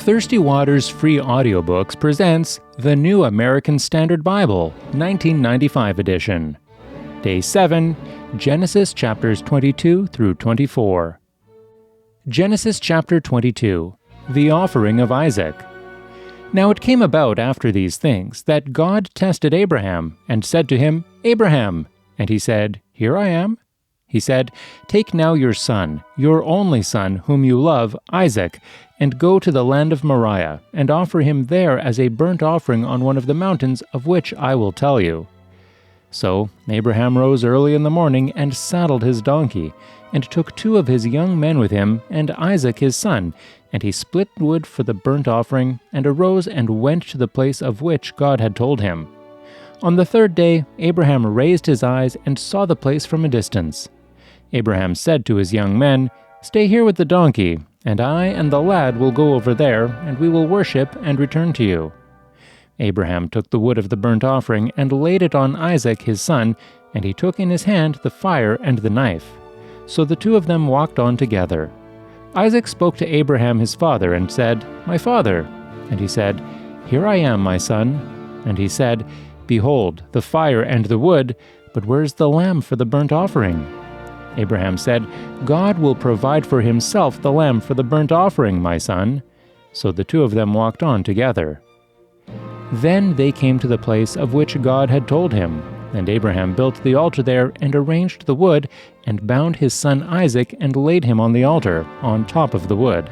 Thirsty Waters Free Audiobooks presents The New American Standard Bible, 1995 edition. Day 7, Genesis chapters 22 through 24. Genesis chapter 22, The Offering of Isaac. Now it came about after these things that God tested Abraham, and said to him, Abraham. And he said, Here I am. He said, Take now your son, your only son, whom you love, Isaac, and go to the land of Moriah, and offer him there as a burnt offering on one of the mountains of which I will tell you. So Abraham rose early in the morning, and saddled his donkey, and took 2 of his young men with him, and Isaac his son, and he split wood for the burnt offering, and arose and went to the place of which God had told him. On the 3rd day Abraham raised his eyes, and saw the place from a distance. Abraham said to his young men, Stay here with the donkey, and I and the lad will go over there, and we will worship and return to you. Abraham took the wood of the burnt offering, and laid it on Isaac his son, and he took in his hand the fire and the knife. So the 2 of them walked on together. Isaac spoke to Abraham his father, and said, My father. And he said, Here I am, my son. And he said, Behold, the fire and the wood, but where is the lamb for the burnt offering? Abraham said, God will provide for himself the lamb for the burnt offering, my son. So the 2 of them walked on together. Then they came to the place of which God had told him, and Abraham built the altar there, and arranged the wood, and bound his son Isaac, and laid him on the altar, on top of the wood.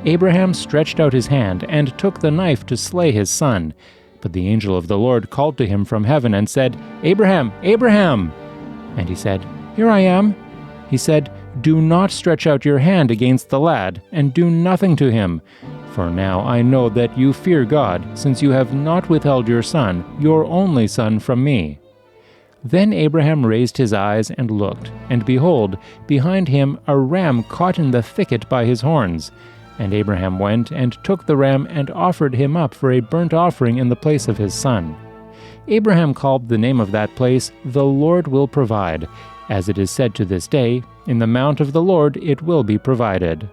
Abraham stretched out his hand, and took the knife to slay his son. But the angel of the Lord called to him from heaven, and said, Abraham, Abraham! And he said, Here I am. He said, Do not stretch out your hand against the lad, and do nothing to him. For now I know that you fear God, since you have not withheld your son, your only son, from me. Then Abraham raised his eyes and looked, and behold, behind him a ram caught in the thicket by his horns. And Abraham went and took the ram, and offered him up for a burnt offering in the place of his son. Abraham called the name of that place, The Lord Will Provide. As it is said to this day, In the mount of the Lord it will be provided.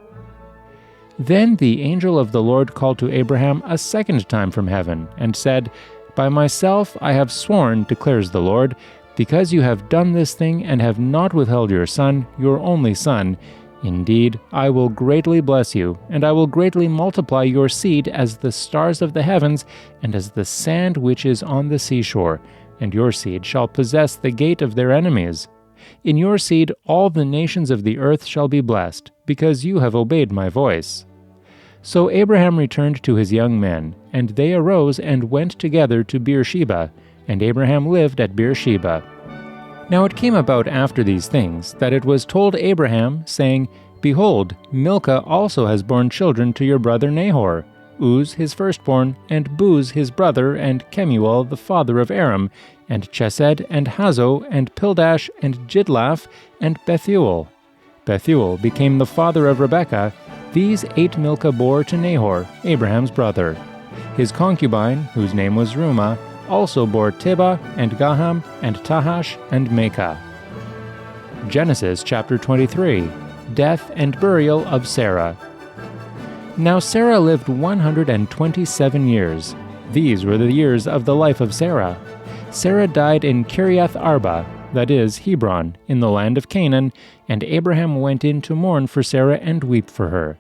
Then the angel of the Lord called to Abraham a second time from heaven, and said, By myself I have sworn, declares the Lord, because you have done this thing, and have not withheld your son, your only son. Indeed, I will greatly bless you, and I will greatly multiply your seed as the stars of the heavens, and as the sand which is on the seashore, and your seed shall possess the gate of their enemies. In your seed all the nations of the earth shall be blessed, because you have obeyed my voice. So Abraham returned to his young men, and they arose and went together to Beersheba, and Abraham lived at Beersheba. Now it came about after these things, that it was told Abraham, saying, Behold, Milcah also has borne children to your brother Nahor, Uz his firstborn, and Buz his brother, and Kemuel the father of Aram, and Chesed, and Hazo, and Pildash, and Jidlaph, and Bethuel. Bethuel became the father of Rebekah. These 8 Milcah bore to Nahor, Abraham's brother. His concubine, whose name was Reumah, also bore Tibah, and Gaham, and Tahash, and Maacah. Genesis chapter 23, Death and Burial of Sarah. Now Sarah lived 127 years. These were the years of the life of Sarah. Sarah died in Kiriath Arba, that is, Hebron, in the land of Canaan, and Abraham went in to mourn for Sarah and weep for her.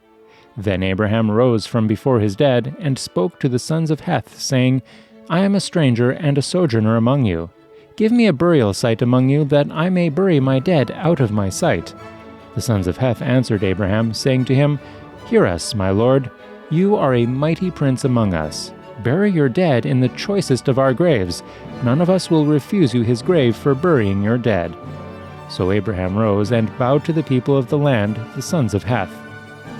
Then Abraham rose from before his dead, and spoke to the sons of Heth, saying, I am a stranger and a sojourner among you. Give me a burial site among you, that I may bury my dead out of my sight. The sons of Heth answered Abraham, saying to him, Hear us, my lord. You are a mighty prince among us. Bury your dead in the choicest of our graves. None of us will refuse you his grave for burying your dead. So Abraham rose and bowed to the people of the land, the sons of Heth.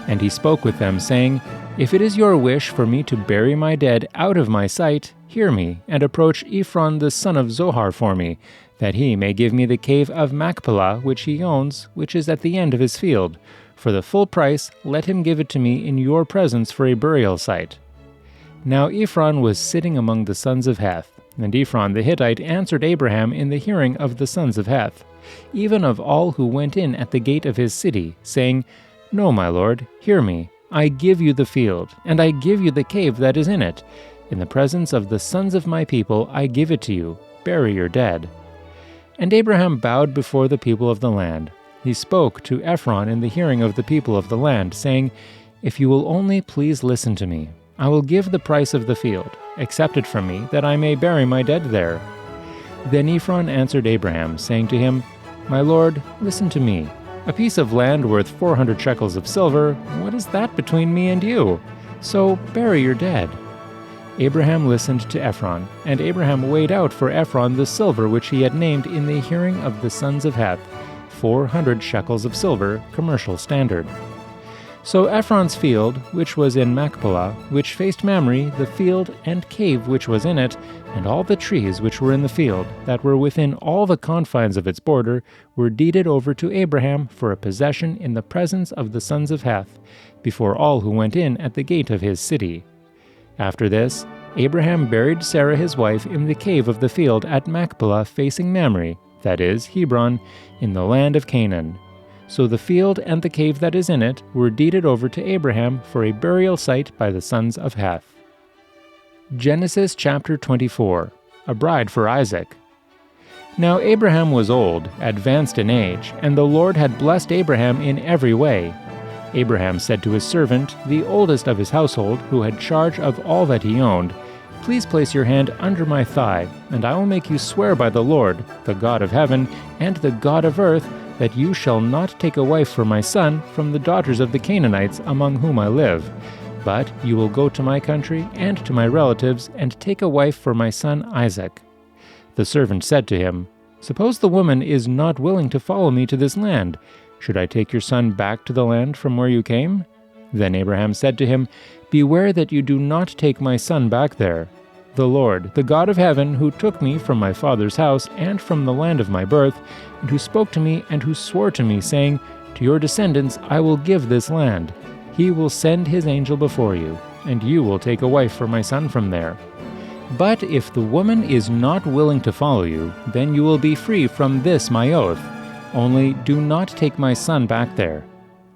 And he spoke with them, saying, If it is your wish for me to bury my dead out of my sight, hear me, and approach Ephron the son of Zohar for me, that he may give me the cave of Machpelah, which he owns, which is at the end of his field. For the full price, let him give it to me in your presence for a burial site. Now Ephron was sitting among the sons of Heth, and Ephron the Hittite answered Abraham in the hearing of the sons of Heth, even of all who went in at the gate of his city, saying, No, my lord, hear me. I give you the field, and I give you the cave that is in it. In the presence of the sons of my people I give it to you. Bury your dead." And Abraham bowed before the people of the land. He spoke to Ephron in the hearing of the people of the land, saying, "If you will only please listen to me, I will give the price of the field. Accept it from me, that I may bury my dead there." Then Ephron answered Abraham, saying to him, "My lord, listen to me. A piece of land worth 400 shekels of silver, what is that between me and you? So bury your dead." Abraham listened to Ephron, and Abraham weighed out for Ephron the silver which he had named in the hearing of the sons of Heth, 400 shekels of silver, commercial standard. So Ephron's field, which was in Machpelah, which faced Mamre, the field and cave which was in it, and all the trees which were in the field, that were within all the confines of its border, were deeded over to Abraham for a possession in the presence of the sons of Heth, before all who went in at the gate of his city. After this, Abraham buried Sarah his wife in the cave of the field at Machpelah facing Mamre, that is, Hebron, in the land of Canaan. So the field and the cave that is in it were deeded over to Abraham for a burial site by the sons of Heth. Genesis chapter 24. A bride for Isaac. Now Abraham was old, advanced in age, and the Lord had blessed Abraham in every way. Abraham said to his servant, the oldest of his household, who had charge of all that he owned, "Please place your hand under my thigh, and I will make you swear by the Lord, the God of heaven, and the God of earth, that you shall not take a wife for my son from the daughters of the Canaanites among whom I live. But you will go to my country and to my relatives, and take a wife for my son Isaac." The servant said to him, "Suppose the woman is not willing to follow me to this land. Should I take your son back to the land from where you came?" Then Abraham said to him, "Beware that you do not take my son back there. The Lord, the God of heaven, who took me from my father's house and from the land of my birth, and who spoke to me and who swore to me, saying, 'To your descendants I will give this land,' he will send his angel before you, and you will take a wife for my son from there. But if the woman is not willing to follow you, then you will be free from this my oath. Only do not take my son back there."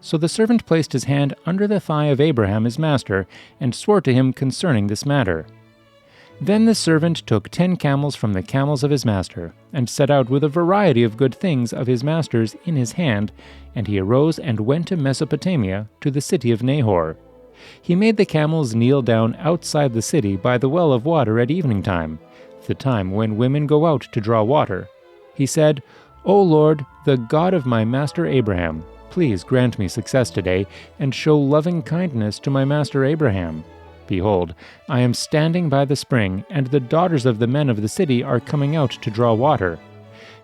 So the servant placed his hand under the thigh of Abraham his master, and swore to him concerning this matter. Then the servant took 10 camels from the camels of his master, and set out with a variety of good things of his master's in his hand, and he arose and went to Mesopotamia, to the city of Nahor. He made the camels kneel down outside the city by the well of water at evening time, the time when women go out to draw water. He said, "O Lord, the God of my master Abraham, please grant me success today, and show loving kindness to my master Abraham. Behold, I am standing by the spring, and the daughters of the men of the city are coming out to draw water.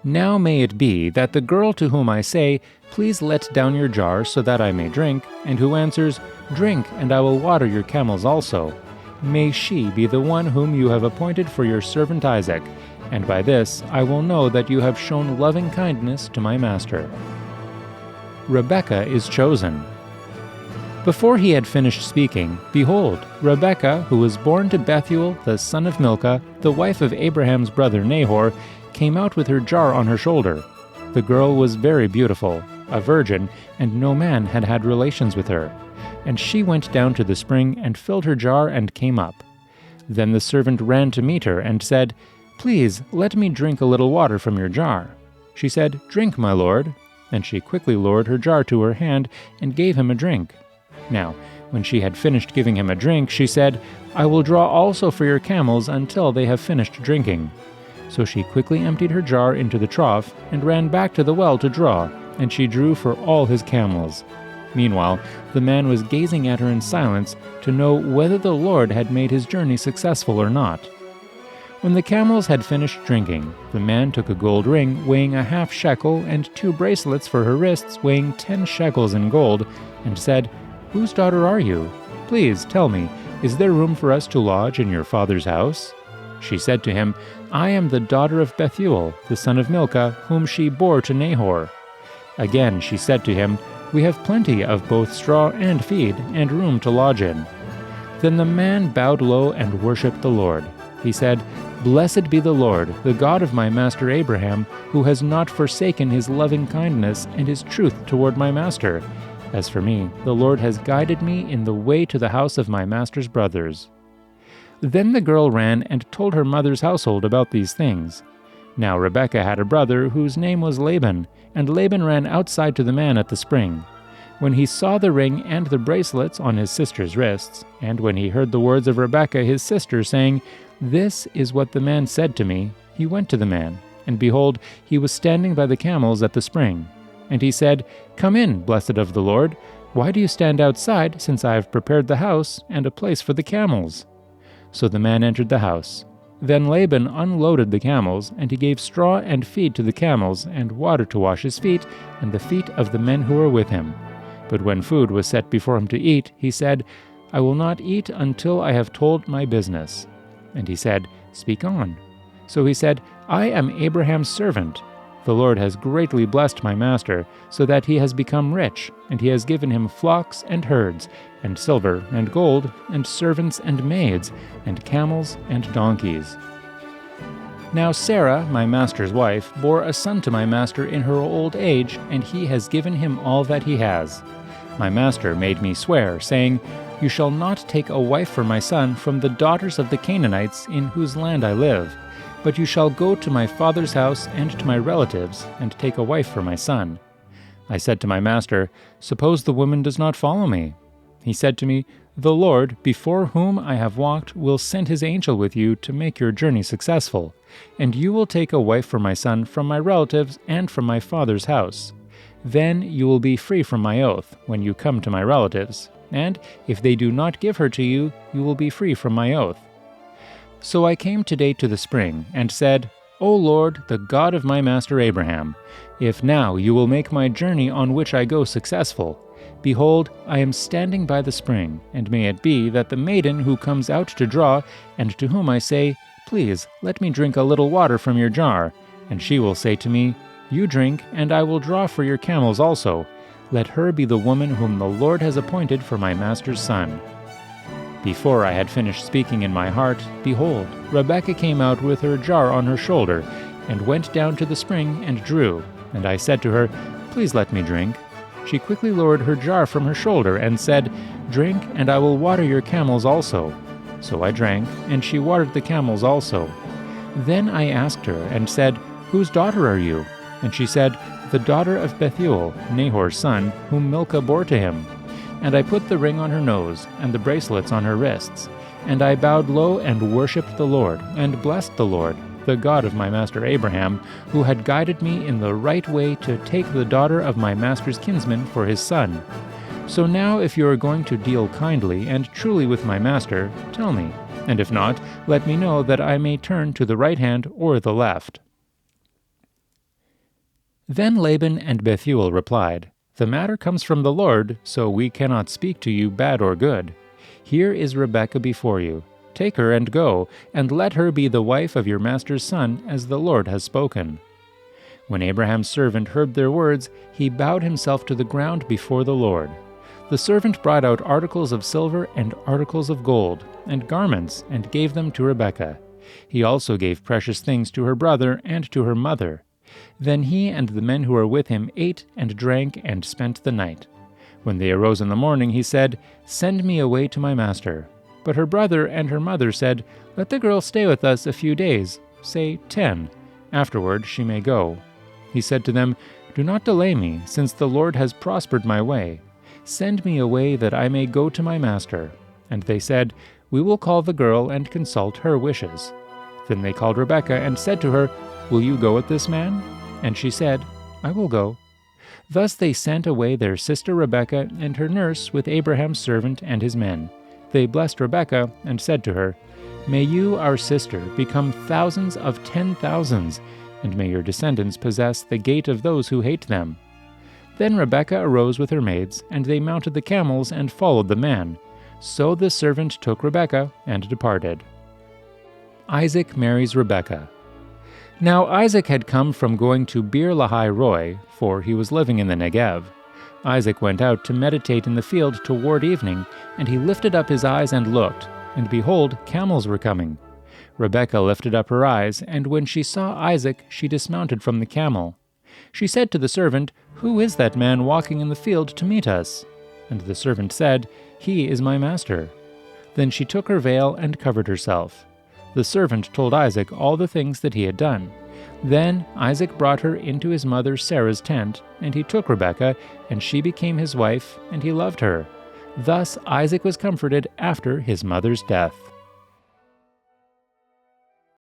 Now may it be that the girl to whom I say, 'Please let down your jar so that I may drink,' and who answers, 'Drink, and I will water your camels also,' may she be the one whom you have appointed for your servant Isaac, and by this I will know that you have shown loving kindness to my master." Rebekah is chosen. Before he had finished speaking, behold, Rebekah, who was born to Bethuel the son of Milcah, the wife of Abraham's brother Nahor, came out with her jar on her shoulder. The girl was very beautiful, a virgin, and no man had had relations with her. And she went down to the spring and filled her jar and came up. Then the servant ran to meet her and said, "Please, let me drink a little water from your jar." She said, "Drink, my lord." And she quickly lowered her jar to her hand and gave him a drink. Now, when she had finished giving him a drink, she said, "I will draw also for your camels until they have finished drinking." So she quickly emptied her jar into the trough and ran back to the well to draw, and she drew for all his camels. Meanwhile, the man was gazing at her in silence to know whether the Lord had made his journey successful or not. When the camels had finished drinking, the man took a gold ring weighing a half shekel and 2 bracelets for her wrists weighing 10 shekels in gold, and said, "Whose daughter are you? Please tell me, is there room for us to lodge in your father's house?" She said to him, "I am the daughter of Bethuel, the son of Milcah, whom she bore to Nahor." Again she said to him, "We have plenty of both straw and feed, and room to lodge in." Then the man bowed low and worshipped the Lord. He said, "Blessed be the Lord, the God of my master Abraham, who has not forsaken his loving kindness and his truth toward my master. As for me, the Lord has guided me in the way to the house of my master's brothers." Then the girl ran and told her mother's household about these things. Now Rebekah had a brother whose name was Laban, and Laban ran outside to the man at the spring. When he saw the ring and the bracelets on his sister's wrists, and when he heard the words of Rebekah his sister, saying, "This is what the man said to me," he went to the man, and behold, he was standing by the camels at the spring. And he said, "Come in, blessed of the Lord. Why do you stand outside, since I have prepared the house and a place for the camels?" So the man entered the house. Then Laban unloaded the camels, and he gave straw and feed to the camels, and water to wash his feet, and the feet of the men who were with him. But when food was set before him to eat, he said, "I will not eat until I have told my business." And he said, "Speak on." So he said, "I am Abraham's servant. The Lord has greatly blessed my master, so that he has become rich, and he has given him flocks and herds, and silver and gold, and servants and maids, and camels and donkeys. Now Sarah, my master's wife, bore a son to my master in her old age, and he has given him all that he has. My master made me swear, saying, 'You shall not take a wife for my son from the daughters of the Canaanites in whose land I live, but you shall go to my father's house and to my relatives, and take a wife for my son.' I said to my master, 'Suppose the woman does not follow me?' He said to me, 'The Lord, before whom I have walked, will send his angel with you to make your journey successful, and you will take a wife for my son from my relatives and from my father's house. Then you will be free from my oath when you come to my relatives, and if they do not give her to you, you will be free from my oath.' So I came today to the spring, and said, 'O Lord, the God of my master Abraham, if now you will make my journey on which I go successful, behold, I am standing by the spring, and may it be that the maiden who comes out to draw, and to whom I say, "Please, let me drink a little water from your jar," and she will say to me, "You drink, and I will draw for your camels also," let her be the woman whom the Lord has appointed for my master's son." Before I had finished speaking in my heart, behold, Rebekah came out with her jar on her shoulder, and went down to the spring and drew. And I said to her, "Please let me drink." She quickly lowered her jar from her shoulder, and said, "Drink, and I will water your camels also." So I drank, and she watered the camels also. Then I asked her, and said, "Whose daughter are you?" And she said, "The daughter of Bethuel, Nahor's son, whom Milcah bore to him." And I put the ring on her nose, and the bracelets on her wrists. And I bowed low and worshipped the Lord, and blessed the Lord, the God of my master Abraham, who had guided me in the right way to take the daughter of my master's kinsman for his son. So now if you are going to deal kindly and truly with my master, tell me, and if not, let me know that I may turn to the right hand or the left." Then Laban and Bethuel replied, "The matter comes from the Lord, so we cannot speak to you bad or good. Here is Rebekah before you. Take her and go, and let her be the wife of your master's son, as the Lord has spoken." When Abraham's servant heard their words, he bowed himself to the ground before the Lord. The servant brought out articles of silver and articles of gold, and garments, and gave them to Rebekah. He also gave precious things to her brother and to her mother. Then he and the men who were with him ate and drank and spent the night. When they arose in the morning, he said, "Send me away to my master." But her brother and her mother said, "Let the girl stay with us a few days, say 10. Afterward she may go." He said to them, "Do not delay me, since the Lord has prospered my way. Send me away that I may go to my master." And they said, "We will call the girl and consult her wishes." Then they called Rebekah and said to her, "Will you go with this man?" And she said, "I will go." Thus they sent away their sister Rebekah and her nurse with Abraham's servant and his men. They blessed Rebekah and said to her, "May you, our sister, become thousands of 10,000s, and may your descendants possess the gate of those who hate them." Then Rebekah arose with her maids, and they mounted the camels and followed the man. So the servant took Rebekah and departed. Isaac marries Rebekah. Now Isaac had come from going to Beer Lahai Roi, for he was living in the Negev. Isaac went out to meditate in the field toward evening, and he lifted up his eyes and looked, and behold, camels were coming. Rebekah lifted up her eyes, and when she saw Isaac, she dismounted from the camel. She said to the servant, "Who is that man walking in the field to meet us?" And the servant said, "He is my master." Then she took her veil and covered herself. The servant told Isaac all the things that he had done. Then Isaac brought her into his mother Sarah's tent, and he took Rebekah, and she became his wife, and he loved her. Thus Isaac was comforted after his mother's death.